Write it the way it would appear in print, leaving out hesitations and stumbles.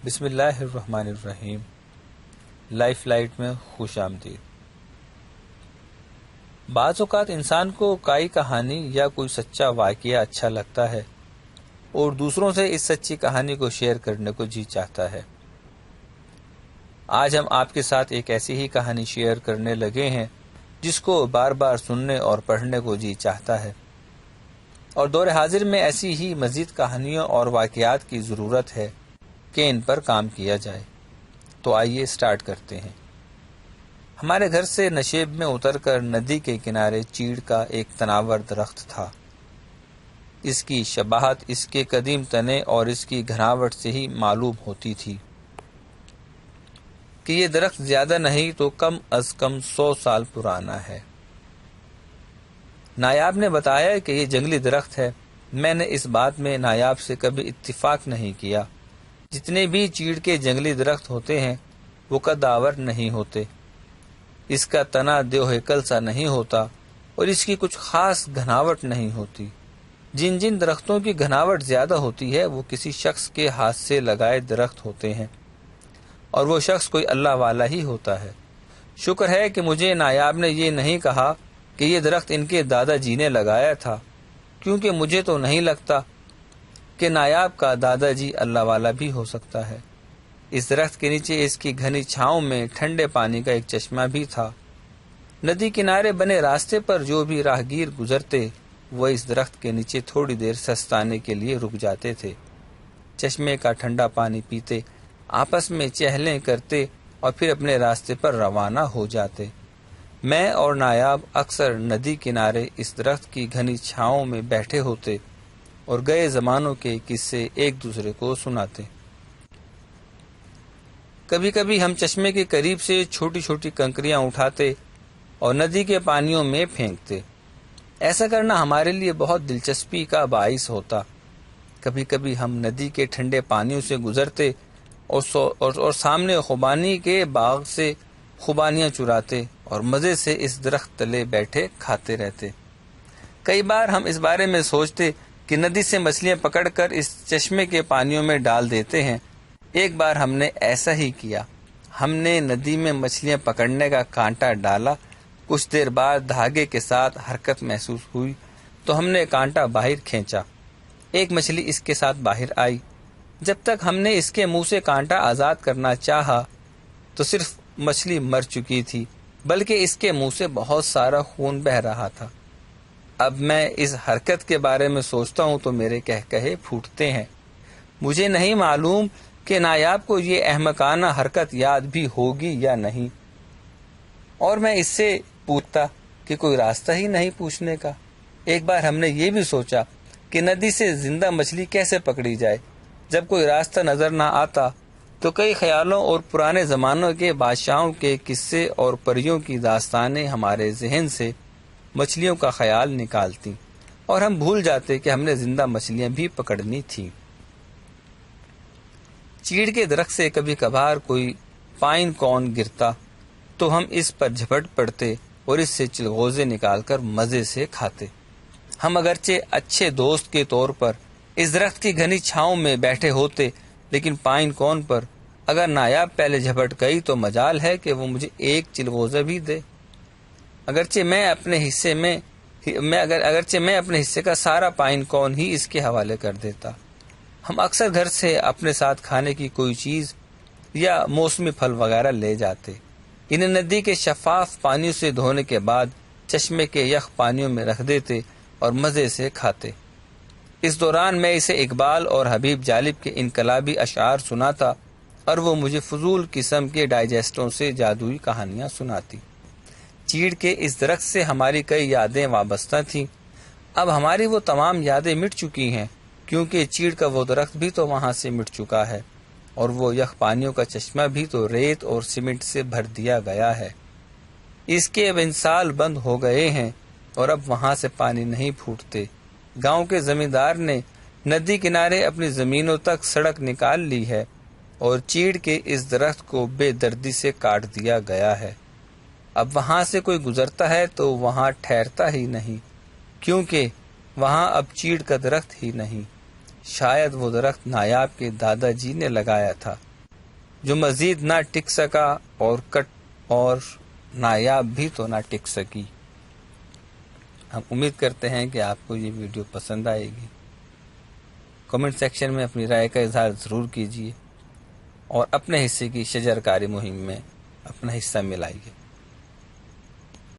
بسم اللہ الرحمن الرحیم۔ لائف لائٹ میں خوش آمدید۔ بعض اوقات انسان کو کوئی کہانی یا کوئی سچا واقعہ اچھا لگتا ہے اور دوسروں سے اس سچی کہانی کو شیئر کرنے کو جی چاہتا ہے۔ آج ہم آپ کے ساتھ ایک ایسی ہی کہانی شیئر کرنے لگے ہیں جس کو بار بار سننے اور پڑھنے کو جی چاہتا ہے، اور دور حاضر میں ایسی ہی مزید کہانیوں اور واقعات کی ضرورت ہے کہ ان پر کام کیا جائے۔ تو آئیے سٹارٹ کرتے ہیں۔ ہمارے گھر سے نشیب میں اتر کر ندی کے کنارے چیڑ کا ایک تناور درخت تھا۔ اس کی شباہت اس کے قدیم تنے اور اس کی گھناوٹ سے ہی معلوم ہوتی تھی کہ یہ درخت زیادہ نہیں تو کم از کم 100 سال پرانا ہے۔ نایاب نے بتایا کہ یہ جنگلی درخت ہے۔ میں نے اس بات میں نایاب سے کبھی اتفاق نہیں کیا۔ جتنے بھی چیڑ کے جنگلی درخت ہوتے ہیں وہ قدآور نہیں ہوتے، اس کا تنا دیو ہیکل سا نہیں ہوتا اور اس کی کچھ خاص گھناوٹ نہیں ہوتی۔ جن درختوں کی گھناوٹ زیادہ ہوتی ہے وہ کسی شخص کے ہاتھ سے لگائے درخت ہوتے ہیں، اور وہ شخص کوئی اللہ والا ہی ہوتا ہے۔ شکر ہے کہ مجھے نایاب نے یہ نہیں کہا کہ یہ درخت ان کے دادا جی نے لگایا تھا، کیونکہ مجھے تو نہیں لگتا کہ نایاب کا دادا جی اللہ والا بھی ہو سکتا ہے۔ اس درخت کے نیچے اس کی گھنی چھاؤں میں ٹھنڈے پانی کا ایک چشمہ بھی تھا۔ ندی کنارے بنے راستے پر جو بھی راہگیر گزرتے وہ اس درخت کے نیچے تھوڑی دیر سستانے کے لیے رک جاتے تھے، چشمے کا ٹھنڈا پانی پیتے، آپس میں چہلیں کرتے اور پھر اپنے راستے پر روانہ ہو جاتے۔ میں اور نایاب اکثر ندی کنارے اس درخت کی گھنی چھاؤں میں بیٹھے ہوتے اور گئے زمانوں کے قصے ایک دوسرے کو سناتے۔ کبھی کبھی ہم چشمے کے قریب سے چھوٹی چھوٹی کنکریاں اٹھاتے اور ندی کے پانیوں میں پھینکتے۔ ایسا کرنا ہمارے لیے بہت دلچسپی کا باعث ہوتا۔ کبھی کبھی ہم ندی کے ٹھنڈے پانیوں سے گزرتے اور سامنے خوبانی کے باغ سے خوبانیاں چراتے اور مزے سے اس درخت تلے بیٹھے کھاتے رہتے۔ کئی بار ہم اس بارے میں سوچتے کہ ندی سے مچھلیاں پکڑ کر اس چشمے کے پانیوں میں ڈال دیتے ہیں۔ ایک بار ہم نے ایسا ہی کیا۔ ہم نے ندی میں مچھلیاں پکڑنے کا کانٹا ڈالا۔ کچھ دیر بعد دھاگے کے ساتھ حرکت محسوس ہوئی تو ہم نے کانٹا باہر کھینچا۔ ایک مچھلی اس کے ساتھ باہر آئی۔ جب تک ہم نے اس کے منہ سے کانٹا آزاد کرنا چاہا تو صرف مچھلی مر چکی تھی، بلکہ اس کے منہ سے بہت سارا خون بہہ رہا تھا۔ اب میں اس حرکت کے بارے میں سوچتا ہوں تو میرے کہے پھوٹتے ہیں۔ مجھے نہیں معلوم کہ نایاب کو یہ احمقانہ حرکت یاد بھی ہوگی یا نہیں، اور میں اس سے پوچھتا کہ کوئی راستہ ہی نہیں پوچھنے کا۔ ایک بار ہم نے یہ بھی سوچا کہ ندی سے زندہ مچھلی کیسے پکڑی جائے۔ جب کوئی راستہ نظر نہ آتا تو کئی خیالوں اور پرانے زمانوں کے بادشاہوں کے قصے اور پریوں کی داستانیں ہمارے ذہن سے مچھلیوں کا خیال نکالتی اور ہم بھول جاتے کہ ہم نے زندہ مچھلیاں بھی پکڑنی تھیں۔ چیڑ کے درخت سے کبھی کبھار کوئی پائن کون گرتا تو ہم اس پر جھپٹ پڑتے اور اس سے چلغوزے نکال کر مزے سے کھاتے۔ ہم اگرچہ اچھے دوست کے طور پر اس درخت کی گھنی چھاؤں میں بیٹھے ہوتے، لیکن پائن کون پر اگر نایاب پہلے جھپٹ گئی تو مجال ہے کہ وہ مجھے ایک چلغوزہ بھی دے، اگرچہ میں اپنے حصے کا سارا پائن کون ہی اس کے حوالے کر دیتا۔ ہم اکثر گھر سے اپنے ساتھ کھانے کی کوئی چیز یا موسمی پھل وغیرہ لے جاتے، انہیں ندی کے شفاف پانیوں سے دھونے کے بعد چشمے کے یخ پانیوں میں رکھ دیتے اور مزے سے کھاتے۔ اس دوران میں اسے اقبال اور حبیب جالب کے انقلابی اشعار سناتا اور وہ مجھے فضول قسم کے ڈائجسٹوں سے جادوئی کہانیاں سناتی۔ چیڑ کے اس درخت سے ہماری کئی یادیں وابستہ تھیں۔ اب ہماری وہ تمام یادیں مٹ چکی ہیں، کیونکہ چیڑ کا وہ درخت بھی تو وہاں سے مٹ چکا ہے، اور وہ یخ پانیوں کا چشمہ بھی تو ریت اور سیمنٹ سے بھر دیا گیا ہے۔ اس کے اب انسال بند ہو گئے ہیں اور اب وہاں سے پانی نہیں پھوٹتے۔ گاؤں کے زمیندار نے ندی کنارے اپنی زمینوں تک سڑک نکال لی ہے اور چیڑ کے اس درخت کو بے دردی سے کاٹ دیا گیا ہے۔ اب وہاں سے کوئی گزرتا ہے تو وہاں ٹھہرتا ہی نہیں، کیونکہ وہاں اب چیڑ کا درخت ہی نہیں۔ شاید وہ درخت نایاب کے دادا جی نے لگایا تھا، جو مزید نہ ٹک سکا اور کٹ اور نایاب بھی تو نہ ٹک سکی۔ ہم امید کرتے ہیں کہ آپ کو یہ ویڈیو پسند آئے گی۔ کمنٹ سیکشن میں اپنی رائے کا اظہار ضرور کیجیے اور اپنے حصے کی شجر کاری مہم میں اپنا حصہ ملائیے۔